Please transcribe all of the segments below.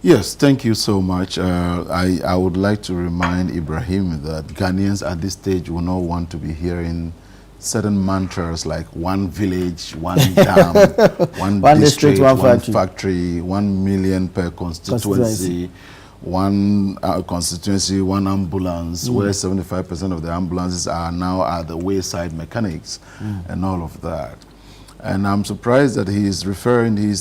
Yes, thank you so much. I would like to remind Ibrahim that Ghanaians at this stage will not want to be hearing certain mantras like one village, one dam, one district, one factory, 1 million per constituency, one constituency, one ambulance, where 75% of the ambulances are now at the wayside mechanics and all of that. And I'm surprised that he's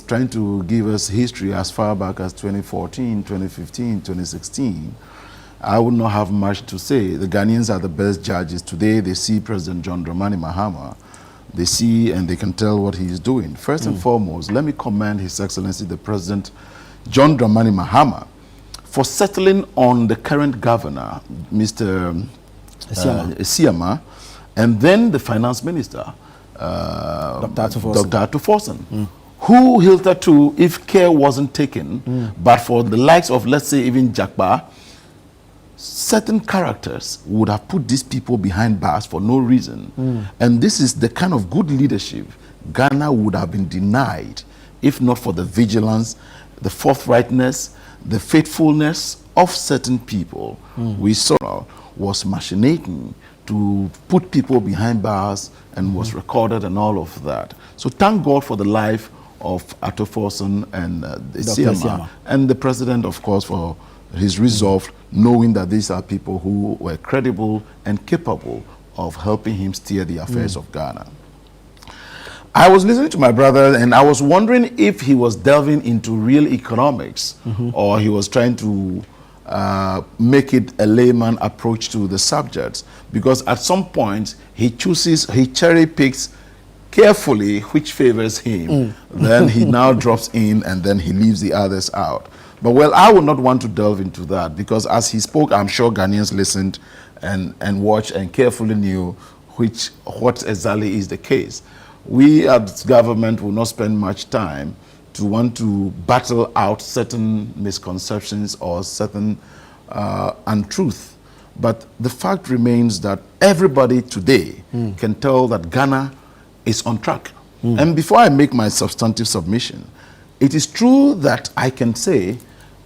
trying to give us history as far back as 2014, 2015, 2016. I would not have much to say. The Ghanaians are the best judges. Today, they see President John Dramani Mahama. They see and they can tell what he is doing. First and foremost, let me commend His Excellency, the President John Dramani Mahama, for settling on the current governor, Mr. Esiama, and then the finance minister, Dr. Atuforsen, who hitherto, if care wasn't taken, but for the likes of, let's say, even Jakba, certain characters would have put these people behind bars for no reason. And this is the kind of good leadership Ghana would have been denied if not for the vigilance, the forthrightness, the faithfulness of certain people. We saw was machinating to put people behind bars and was recorded and all of that. So thank God for the life of Atuforsen and the Siama, and the president, of course, for his resolve, knowing that these are people who were credible and capable of helping him steer the affairs of Ghana. I was listening to my brother and I was wondering if he was delving into real economics or he was trying to make it a layman approach to the subjects, because at some point he cherry picks carefully which favors him. Then he now drops in and then he leaves the others out. But well, I would not want to delve into that, because as he spoke, I'm sure Ghanaians listened and watched and carefully knew what exactly is the case. We as government will not spend much time to want to battle out certain misconceptions or certain untruth. But the fact remains that everybody today can tell that Ghana is on track. And before I make my substantive submission, it is true that I can say,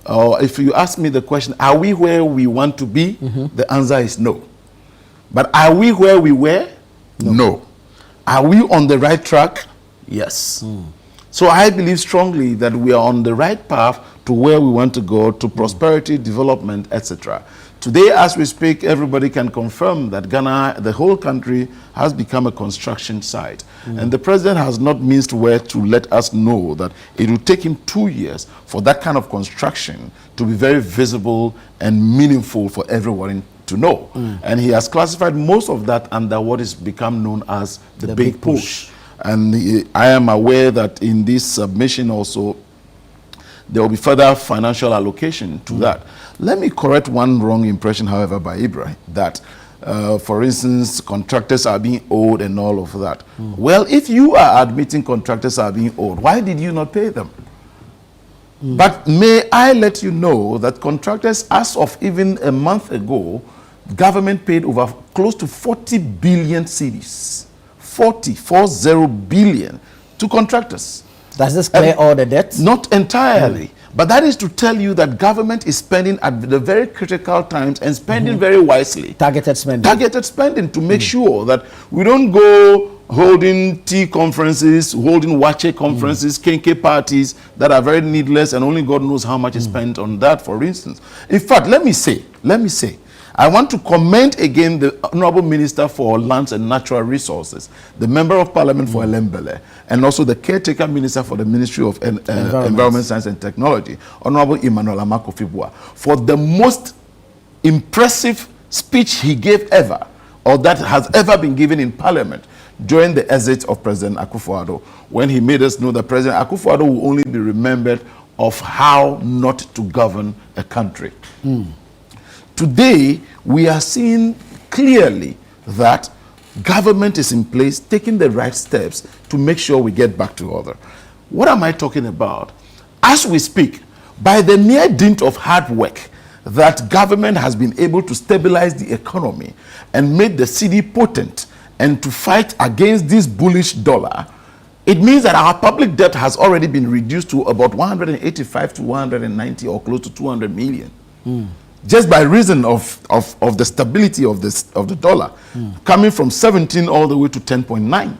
or if you ask me the question, are we where we want to be? The answer is no. But are we where we were? No. Are we on the right track? Yes. So I believe strongly that we are on the right path to where we want to go, to prosperity, development, etc. Today, as we speak, everybody can confirm that Ghana, the whole country, has become a construction site. And the president has not minced word to let us know that it will take him 2 years for that kind of construction to be very visible and meaningful for everyone to know. And he has classified most of that under what is become known as the big push. And I am aware that in this submission also, there will be further financial allocation to that. Let me correct one wrong impression, however, by Ibrahim, that, for instance, contractors are being owed and all of that. Well, if you are admitting contractors are being owed, why did you not pay them? But may I let you know that contractors, as of even a month ago, government paid over close to 40 billion cedis. 40 billion to contractors. Does this clear all the debts? Not entirely. But that is to tell you that government is spending at the very critical times and spending very wisely. Targeted spending. Targeted spending to make sure that we don't go holding tea conferences, holding wache conferences, kenke parties that are very needless, and only God knows how much is spent on that, for instance. In fact, let me say, I want to commend again the Honorable Minister for Lands and Natural Resources, the Member of Parliament for Elembele, and also the Caretaker Minister for the Ministry of Environment, Science and Technology, Honorable Emmanuel Amakofibua, for the most impressive speech he gave ever, or that has ever been given in Parliament during the exit of President Akufo-Addo, when he made us know that President Akufo-Addo will only be remembered of how not to govern a country. Today, we are seeing clearly that government is in place, taking the right steps to make sure we get back to order. What am I talking about? As we speak, by the mere dint of hard work, that government has been able to stabilize the economy and make the cedi potent and to fight against this bullish dollar, It means that our public debt has already been reduced to about 185 to 190 or close to 200 million. Just by reason of the stability of the dollar, coming from 17 all the way to 10.9.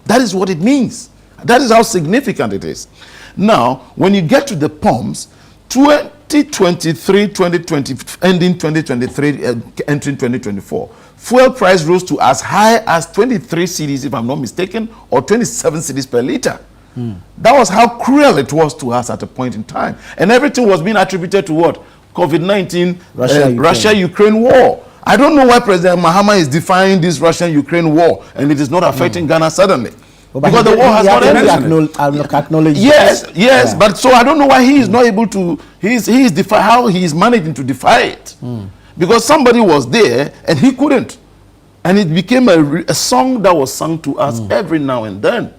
That is what it means. That is how significant it is. Now, when you get to the pumps, 2023, 2020, ending 2023, entering 2024, fuel price rose to as high as 23 cedis, if I'm not mistaken, or 27 cedis per liter. That was how cruel it was to us at a point in time. And everything was being attributed to what? COVID-19, Russia-Ukraine war. I don't know why President Mahama is defying this Russian-Ukraine war, and it is not affecting Ghana suddenly. Because the war has not ended. Yes, but so I don't know why he is not able to, how he is managing to defy it. Because somebody was there and he couldn't. And it became a song that was sung to us every now and then.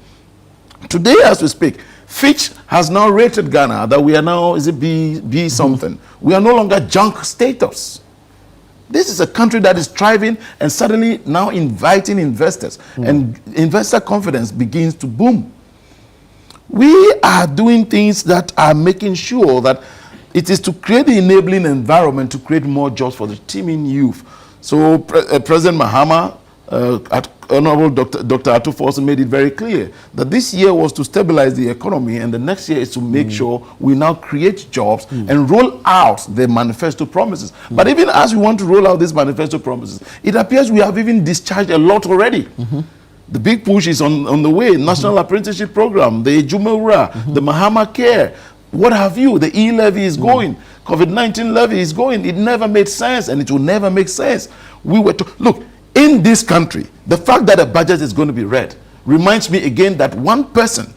Today as we speak, Fitch has now rated Ghana that we are now, is it B something? We are no longer junk status. This is a country that is thriving and suddenly now inviting investors, and investor confidence begins to boom. We are doing things that are making sure that it is to create the enabling environment to create more jobs for the teeming youth. So President Mahama, Honorable Dr. Atufo made it very clear that this year was to stabilize the economy, and the next year is to make sure we now create jobs and roll out the manifesto promises. But even as we want to roll out these manifesto promises, it appears we have even discharged a lot already. The big push is on the way. National Apprenticeship Program, the Ejumewura, the Mahama Care, what have you, the E-levy is going, COVID-19 levy is going. It never made sense, and it will never make sense. We were to, look, in this country, the fact that a budget is going to be read reminds me again that one person,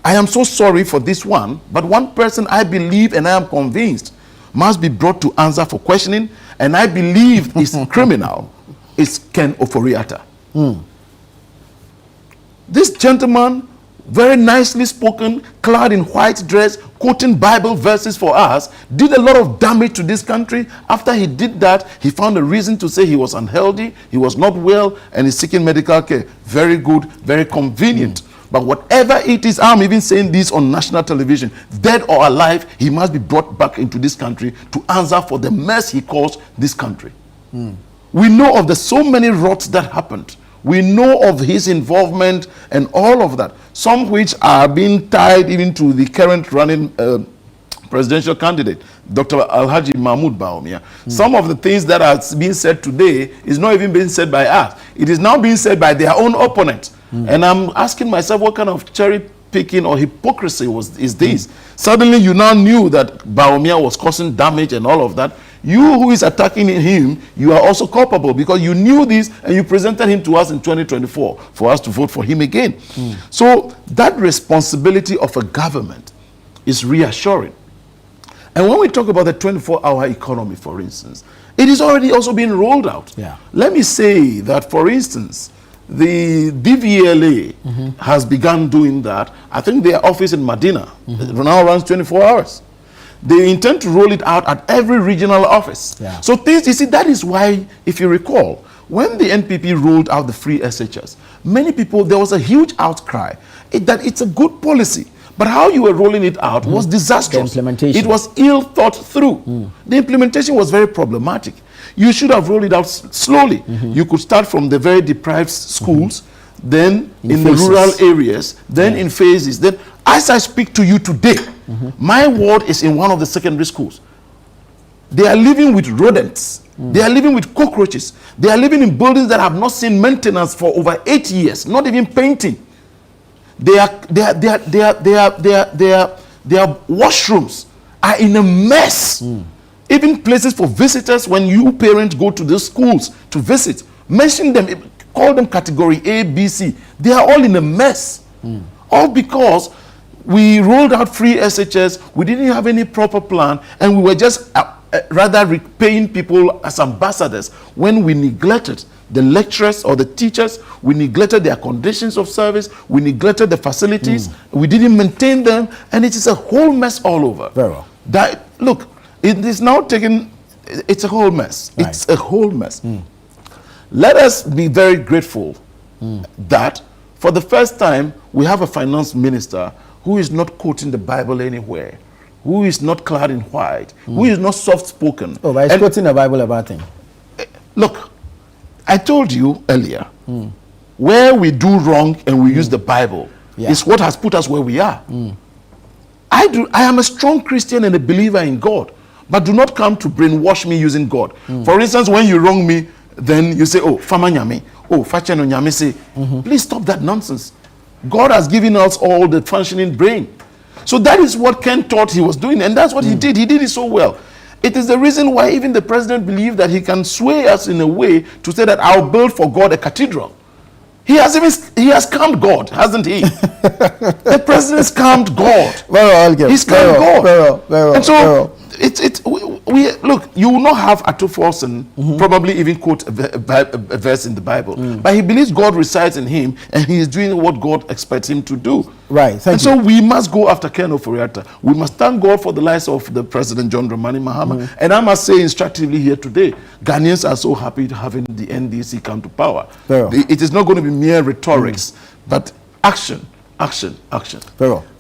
I am so sorry for this one, but one person I believe and I am convinced must be brought to answer for questioning, and I believe is criminal, is Ken Ofori-Atta. This gentleman, very nicely spoken, clad in white dress, quoting Bible verses for us, did a lot of damage to this country. After he did that, he found a reason to say he was unhealthy, he was not well, and he's seeking medical care. Very good, very convenient. But whatever it is, I'm even saying this on national television, dead or alive, he must be brought back into this country to answer for the mess he caused this country. We know of the so many rots that happened. We know of his involvement and all of that, some which are being tied even to the current running presidential candidate, Dr. Alhaji Mahmoud Bawumia. Some of the things that are being said today is not even being said by us. It is now being said by their own opponents. And I'm asking myself, what kind of cherry picking or hypocrisy is this? Suddenly you now knew that Bawumia was causing damage and all of that. You who is attacking him, you are also culpable because you knew this and you presented him to us in 2024 for us to vote for him again. So that responsibility of a government is reassuring. And when we talk about the 24-hour economy, for instance, it is already also being rolled out. Let me say that, for instance, the DVLA has begun doing that. I think their office in Medina now runs 24 hours. They intend to roll it out at every regional office. So things, you see, that is why, if you recall, when the NPP rolled out the free SHS, many people, there was a huge outcry that it's a good policy. But how you were rolling it out was disastrous. It was ill thought through. The implementation was very problematic. You should have rolled it out slowly. You could start from the very deprived schools, then in the rural areas, then in phases. Then, as I speak to you today, my ward is in one of the secondary schools. They are living with rodents. They are living with cockroaches. They are living in buildings that have not seen maintenance for over 8 years, not even painting. Their washrooms are in a mess. Even places for visitors, when you parents go to those schools to visit, mention them, call them category A, B, C. They are all in a mess. All because we rolled out free SHS, we didn't have any proper plan, and we were just rather paying people as ambassadors when we neglected the lecturers or the teachers, we neglected their conditions of service, we neglected the facilities, we didn't maintain them, and it is a whole mess all over. Very well. That, look, it is now taken, it's a whole mess. It's a whole mess. Let us be very grateful that for the first time, we have a finance minister who is not quoting the Bible anywhere, who is not clad in white, who is not soft-spoken. Oh, but he's quoting the Bible about him. Look, I told you earlier, where we do wrong and we use the Bible is what has put us where we are. I am a strong Christian and a believer in God, but do not come to brainwash me using God. For instance, when you wrong me, then you say, oh, fama nyame, oh, fache no nyame say. Please stop that nonsense. God has given us all the functioning brain. So that is what Ken thought he was doing, and that's what he did. He did it so well. It is the reason why even the president believed that he can sway us in a way to say that I'll build for God a cathedral. He has scammed God, hasn't he? The president scammed God. He scammed God. And so look, you will not have Atoforsen probably even quote a verse in the Bible, but he believes God resides in him, and he is doing what God expects him to do. Right. Thank you. So we must go after Ken Ofori-Atta. We must thank God for the lives of the President John Dramani Mahama. And I must say instructively here today, Ghanaians are so happy to having the NDC come to power. It is not going to be mere rhetorics, but action, action, action. Very well.